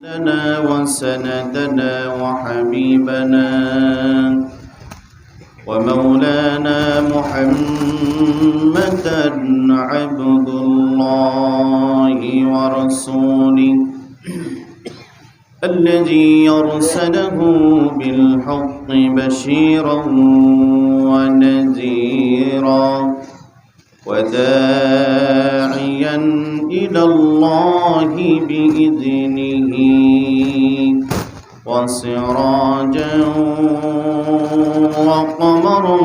لنا وسندنا وحبيبنا ومولانا محمدا عبد الله ورسوله الذي أرسله بالحق بشيرا ونذيرا وداعيا إلى الله بإذنه وسراجا وقمرا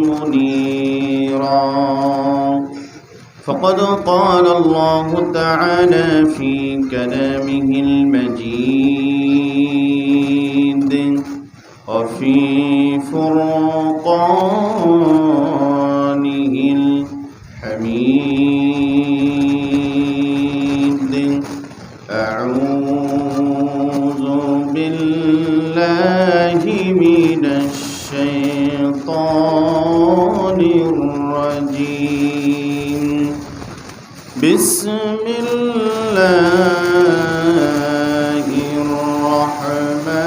منيرا فقد قال الله تعالى في كلامه المجيد وفي فرقانه الحميد أعوذ بالله من الشيطان الرجيم بسم الله الرحمن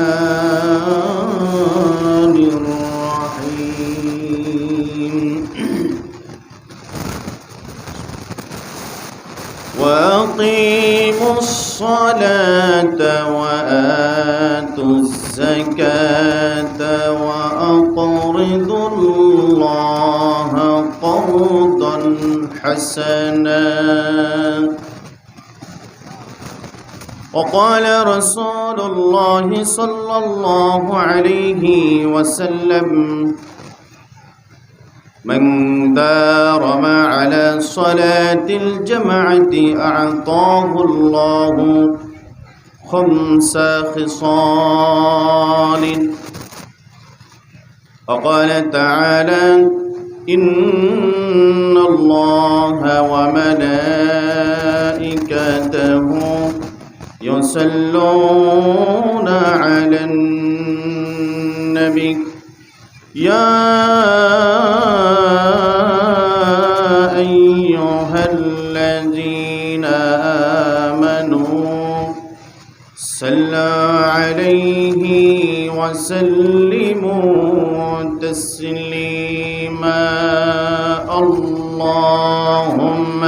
الرحيم وأقيموا الصلاة وآتوا الزكاة وأقرضوا الله قرضا حسنا وقال رسول الله صلى الله عليه وسلم من دارم على صلاة الجماعة أعطاه الله 5 خصال وقال تعالى إن الله وملائكته يصلون على النبي يا أيها الذين آمنوا صلوا عليه وسلموا تسليما اللهم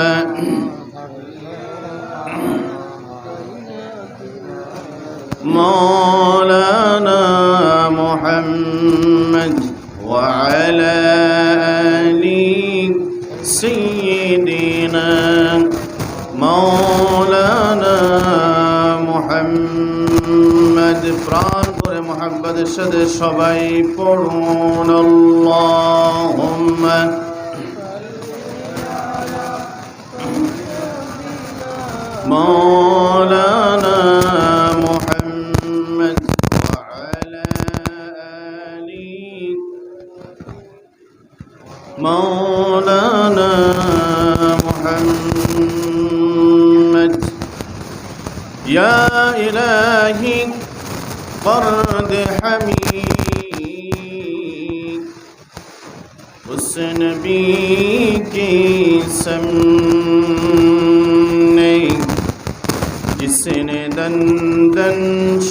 مولانا محمد وعلى آل سيدنا مولانا محمد প্রাণ করে মুহাম্মদের সাথে সবাই পড়ুন আল্লাহুম্মা مولانا محمد وعلى آل مولانا محمد يا إلهي فرد حميد اس نبی کی سمنے جس نے دن دن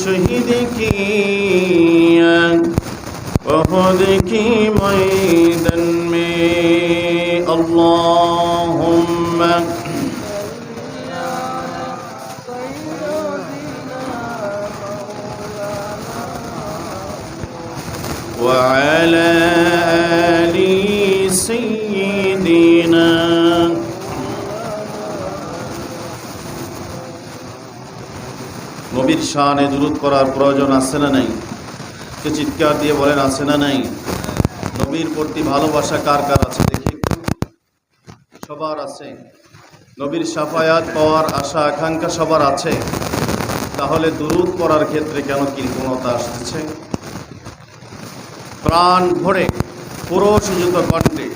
شہید کیا احد کی میدان میں اللہم وعلى آل سيدنا নবীর শানে দুরূদ করার প্রয়োজন আছে না নাই? কে চিৎকার দিয়ে বলেন আছে না নাই? নবীর প্রতি ভালোবাসা কার কার আছে দেখি? সবার আছে। নবীর শাফায়াত পাওয়ার আশা আকাঙ্ক্ষা সবার আছে। তাহলে দুরূদ পড়ার ক্ষেত্রে কেন কৃপণতা আসছে? প্রাণ ভরে পুরো সুযুত কণ্ঠে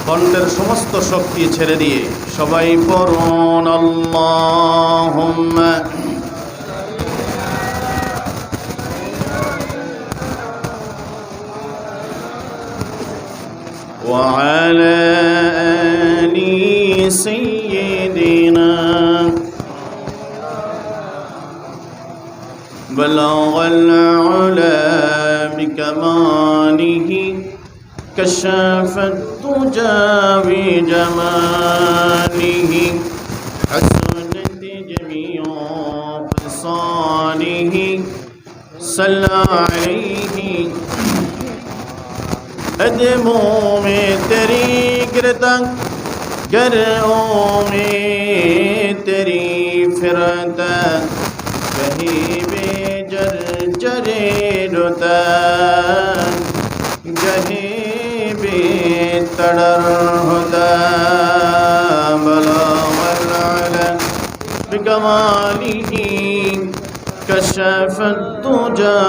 কণ্ঠের সমস্ত শক্তি ছেড়ে দিয়ে সবাই পড়ুন আল্লাহুম্মা وعلى آل سيدنا بلغ العلا بكماله كشف الدجى بجماله حسنت جميع خصاله صلى عليه ادمو میں تیری گردن گروں میں تیری فرتن کہیں بے جر جرے رتن جہیں بے تڑر ہدا بلغ العلا بکمالہ کشف الدجى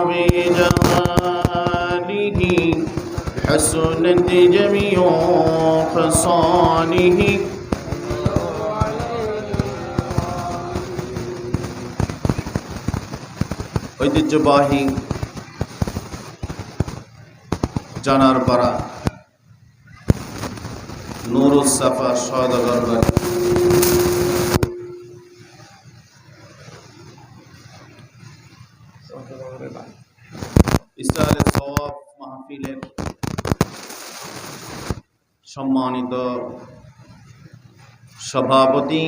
بجماله حسنت جميع خصاله ঐতিহ্যবাহী জানারপাড়া নুরুস সাফা সওদাগর বাড়ি ইসরায়েলের সওয়াব মাহফিলের সম্মানিত সভাপতি,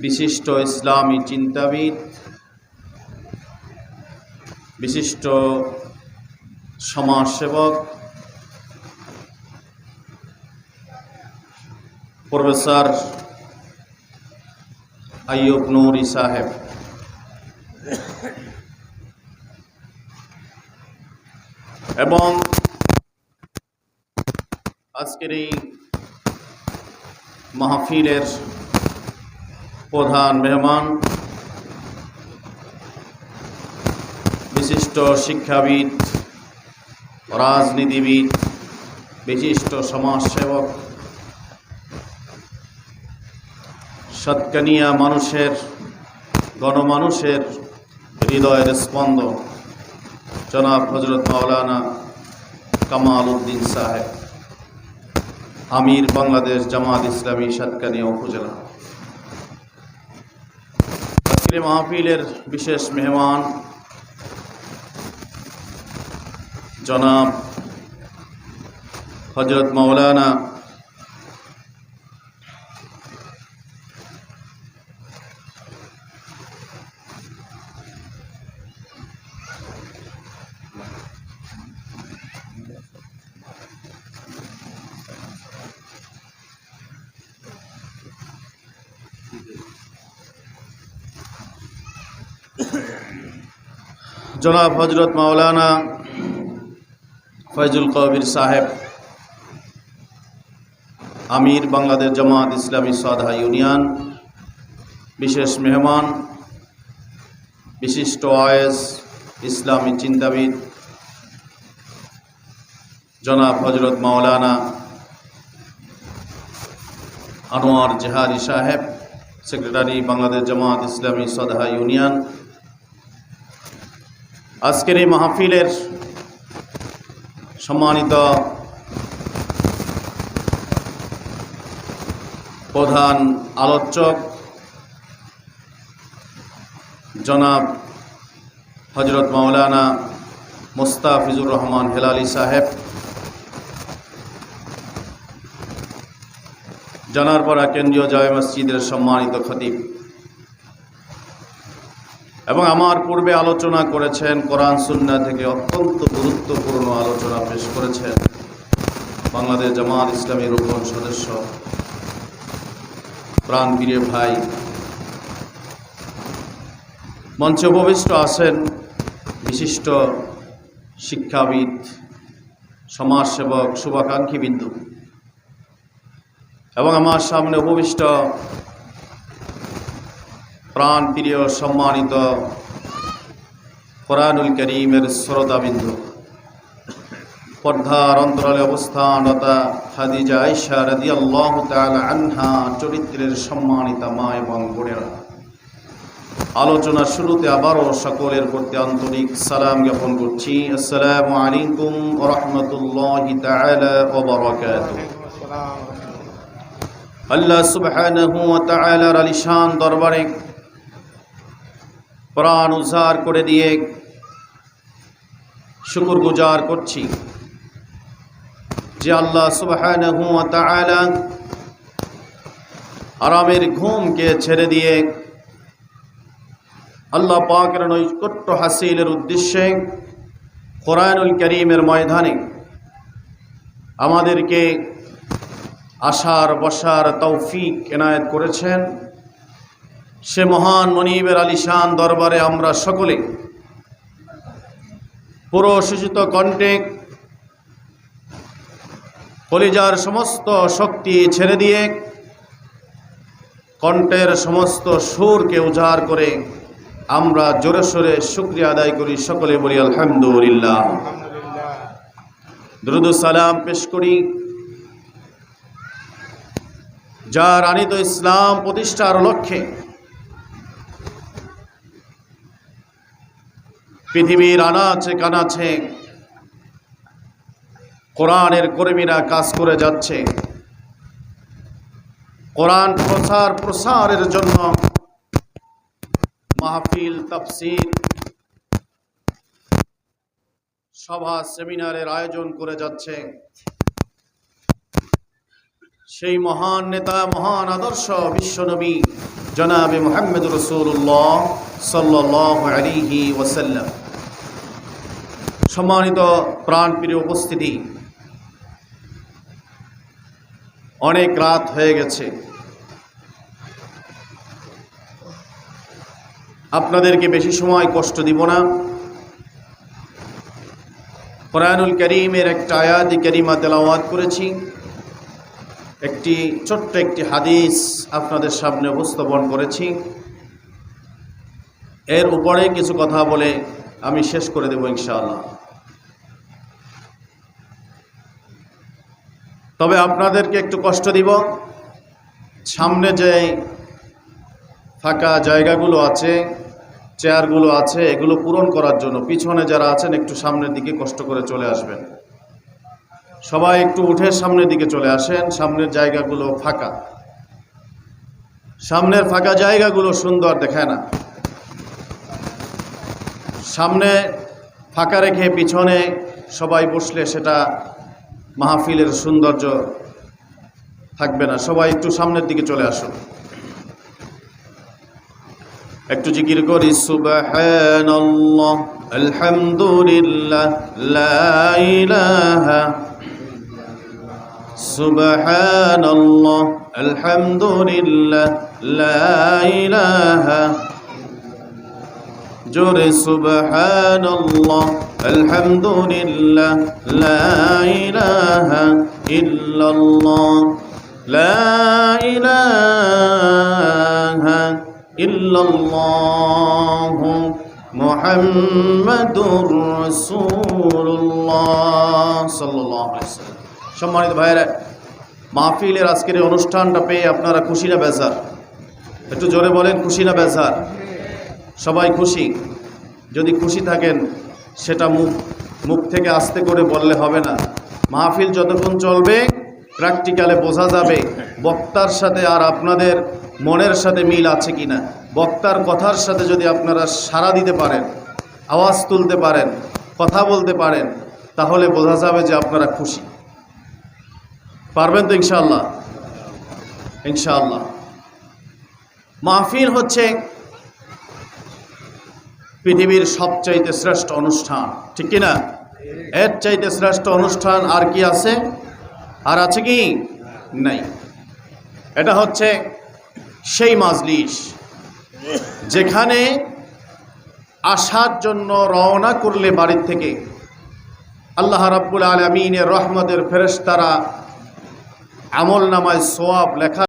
বিশিষ্ট ইসলামী চিন্তাবিদ, বিশিষ্ট সমাজসেবক প্রফেসর আইয়ুব নুরি সাহেব, এবং আজকের এই মাহফিলের প্রধান মেহমান, বিশিষ্ট শিক্ষাবিদ, রাজনীতিবিদ, বিশিষ্ট সমাজসেবক, সাতকানিয়া মানুষের, গণমানুষের হৃদয়ের স্পন্দন জনাব হযরত মাওলানা কামাল উদ্দিন সাহেব, আমির বাংলাদেশ জামাত ইসলামী সাতকানিয়া উপজেলা। আজকের মাহফিলের বিশেষ মেহমান জনাব হযরত মাওলানা জনাব হযরত মাওলানা ফয়জুল কবির সাহেব, আমির বাংলাদেশ জামাত ইসলামী সদহা ইউনিয়ন। বিশেষ মেহমান বিশিষ্ট ওয়াইজ ইসলামী চিন্তাবিদ জনাব হযরত মাওলানা আনোয়ার জেহারি সাহেব, সেক্রেটারি বাংলাদেশ জামাত ইসলামী সদহা ইউনিয়ন। আজকের এই মাহফিলের সম্মানিত প্রধান আলোচক জনাব হযরত মাওলানা মুস্তাফিজুর রহমান হেলালি সাহেব, জানারপাড়া কেন্দ্রীয় জামে মসজিদের সম্মানিত খতিব, এবং আমার পূর্বে আলোচনা করেছেন, কোরআন সুন্নাহ থেকে অত্যন্ত গুরুত্বপূর্ণ আলোচনা পেশ করেছেন বাংলাদেশ জামাত ইসলামী রুকন সদস্য প্রাণপ্রিয় ভাই। মঞ্চে উপবিষ্ট আছেন বিশিষ্ট শিক্ষাবিদ, সমাজসেবক, শুভাকাঙ্ক্ষী বিন্দু, এবং আমার সামনে উপবিষ্ট প্রাণপ্রিয় সম্মানিত কোরআনুল কারীমের শ্রোতাবিন্দু, পর্দার অন্তরালে অবস্থানরতা খাদিজা আয়েশা রাদিয়াল্লাহু তাআলা আনহা চরিত্রের সম্মানিতা মা এবং বোনেরা, আলোচনার শুরুতে আবারও সকলের প্রতি আন্তরিক সালাম জ্ঞাপন করছি। আসসালামু আলাইকুম ওয়া রাহমাতুল্লাহি তাআলা ওয়া বারাকাতুহু। আল্লাহ সুবহানাহু ওয়া তাআলার আলিশান দরবারে প্রাণ উজাড় করে দিয়ে শুকরগুজার করছি যে আল্লাহ সুবহানাহু ওয়া তাআলা আরামের ঘুমকে ছেড়ে দিয়ে আল্লাহ পাকের নৈকট্য হাসিলের উদ্দেশ্যে কোরআনুল কারীমের ময়দানে আমাদেরকে আসার বসার তৌফিক এনায়েত করেছেন। সে মহান মনিবের আলিশান দরবারে আমরা সকলে পুরোশোষিত কণ্ঠে কলিজার সমস্ত শক্তি ছেড়ে দিয়ে কণ্ঠের সমস্ত সুরকে উজাড় করে আমরা জোরে সোরে শুকরিয়া আদায় করি। সকলে বলি আলহামদুলিল্লাহ। দুরূদ ও সালাম পেশ করি যার আনিত ইসলাম প্রতিষ্ঠার লক্ষ্যে পৃথিবীর আনাচে কানাচে কোরআনের কর্মীরা কাজ করে যাচ্ছে। কোরআন প্রসারের জন্য মাহফিল, তাফসীর, সভা, সেমিনারের আয়োজন করে যাচ্ছে। সেই মহান নেতা, মহান আদর্শ বিশ্বনবী জনাবে মুহাম্মদ রাসূলুল্লাহ সাল্লাল্লাহু আলাইহি ওয়াসাল্লাম। সম্মানিত প্রাণপ্রিয় উপস্থিতি, অনেক রাত হয়ে গেছে। আপনাদেরকে বেশি সময় কষ্ট দিব না। কোরআনুল কারীমের একটা আয়াত কারীমা তেলাওয়াত করেছি, একটি ছোট্ট একটি হাদিস আপনাদের সামনে উপস্থাপন করেছি। এর উপরে কিছু কথা বলে আমি শেষ করে দেব ইনশাআল্লাহ। তবে আপনাদেরকে একটু কষ্ট দিব। সামনে যে ফাঁকা জায়গাগুলো আছে, চেয়ারগুলো আছে, এগুলো পূরণ করার জন্য পিছনে যারা আছেন একটু সামনের দিকে কষ্ট করে চলে আসবেন। সবাই একটু উঠে সামনের দিকে চলে আসেন। সামনের জায়গাগুলো ফাঁকা, সামনের ফাঁকা জায়গাগুলো সুন্দর দেখায় না। সামনে ফাঁকা রেখে পিছনে সবাই বসলে সেটা মাহফিলের সৌন্দর্য থাকবে না। সবাই একটু সামনের দিকে চলে আসুন। একটু জিকির করি সুবহানাল্লাহ, আলহামদুলিল্লাহ, লা ইলাহা, সুবহানাল্লাহ, আলহামদুলিল্লাহ, লা ইলাহা, জোরে সুবহানাল্লাহ, আলহামদুলিল্লাহ, লা ইলাহা ইল্লাল্লাহ, লা ইলাহা ইল্লাল্লাহু মুহাম্মাদুর রাসূলুল্লাহ সাল্লাল্লাহু আলাইহি ওয়াসাল্লাম। সম্মানিত ভাইরা, মাহফিলের আজকের এই অনুষ্ঠানটা পেয়ে আপনারা খুশি না বেজার? একটু জোরে বলেন, খুশি না বেজার? সবাই খুশি? যদি খুশি থাকেন সেটা মুখ থেকে আস্তে করে বললে হবে না। মাহফিল যতক্ষণ চলবে প্র্যাকটিক্যালে বোঝা যাবে বক্তার সাথে আর আপনাদের মনের সাথে মিল আছে কিনা। বক্তার কথার সাথে যদি আপনারা সাড়া দিতে পারেন, আওয়াজ তুলতে পারেন, কথা বলতে পারেন, তাহলে বোঝা যাবে যে আপনারা খুশি। পারবেন তো ইনশাআল্লাহ? ইনশাআল্লাহ। মাহফিল হচ্ছে পৃথিবীর সবচাইতে শ্রেষ্ঠ অনুষ্ঠান, ঠিক কিনা? এর চাইতে শ্রেষ্ঠ অনুষ্ঠান আর কি আছে? আর আছে কি? নাই। এটা হচ্ছে সেই মাজলিস যেখানে আসার জন্য রওনা করলে বাড়ির থেকে আল্লাহ রাব্বুল আলামিনের রহমতের ফেরেশতারা আমল নামায় সওয়াব লেখা